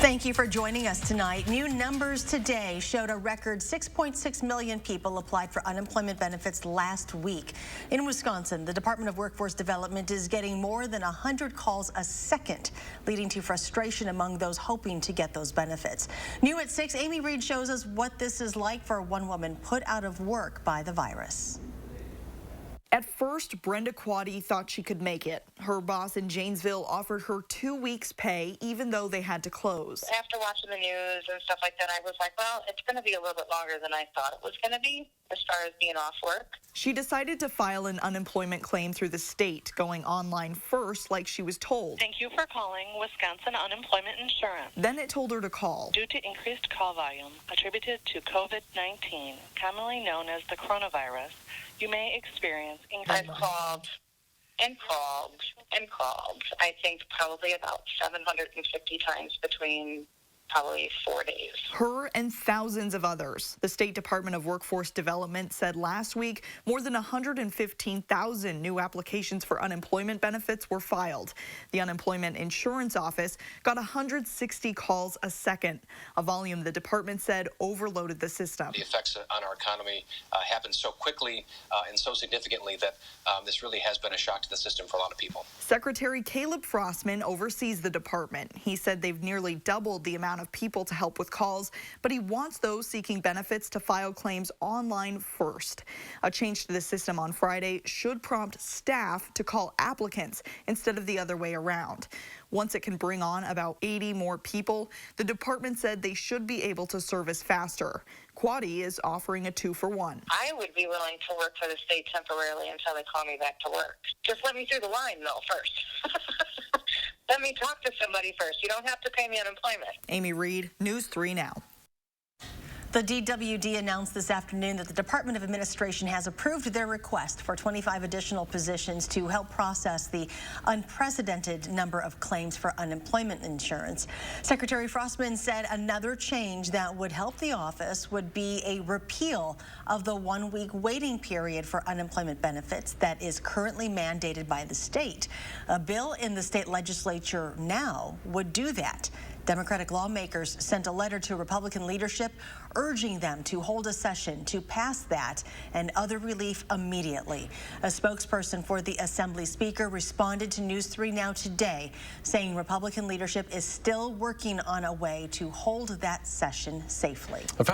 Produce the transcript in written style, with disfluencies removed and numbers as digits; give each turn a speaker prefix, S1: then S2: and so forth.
S1: Thank you for joining us tonight. New numbers today showed a record 6.6 million people applied for unemployment benefits last week. In Wisconsin, the Department of Workforce Development is getting more than 100 calls a second, leading to frustration among those hoping to get those benefits. New at 6, Amy Reed shows us what this is like for one woman put out of work by the virus.
S2: At first, Brenda Quaddy thought she could make it. Her boss in Janesville offered her 2 weeks' pay, even though they had to close.
S3: After watching the news and stuff like that, I was like, well, it's going to be a little bit longer than I thought it was going to be as far as being off work.
S2: She decided to file an unemployment claim through the state, going online first like she was told.
S4: Thank you for calling Wisconsin Unemployment Insurance.
S2: Then it told her to call.
S4: Due to increased call volume attributed to COVID-19, commonly known as the coronavirus, you may experience increased.
S3: I've called and called and called. I think probably about 750 times between probably 4 days.
S2: Her and thousands of others. The State Department of Workforce Development said last week more than 115,000 new applications for unemployment benefits were filed. The Unemployment Insurance Office got 160 calls a second, a volume the department said overloaded the system.
S5: The effects on our economy happen so quickly and so significantly that this really has been a shock to the system for a lot of people.
S2: Secretary Caleb Frostman oversees the department. He said they've nearly doubled the amount of people to help with calls, but he wants those seeking benefits to file claims online first. A change to the system on Friday should prompt staff to call applicants instead of the other way around. Once it can bring on about 80 more people, the department said they should be able to service faster. Quaddy is offering a 2-for-1.
S3: I would be willing to work for the state temporarily until they call me back to work. Just let me through the line, though, first. Let me talk to somebody first. You don't have to pay me unemployment.
S2: Amy Reed, News 3 Now.
S1: The DWD announced this afternoon that the Department of Administration has approved their request for 25 additional positions to help process the unprecedented number of claims for unemployment insurance. Secretary Frostman said another change that would help the office would be a repeal of the 1-week waiting period for unemployment benefits that is currently mandated by the state. A bill in the state legislature now would do that. Democratic lawmakers sent a letter to Republican leadership urging them to hold a session to pass that and other relief immediately. A spokesperson for the Assembly Speaker responded to News 3 Now today, saying Republican leadership is still working on a way to hold that session safely.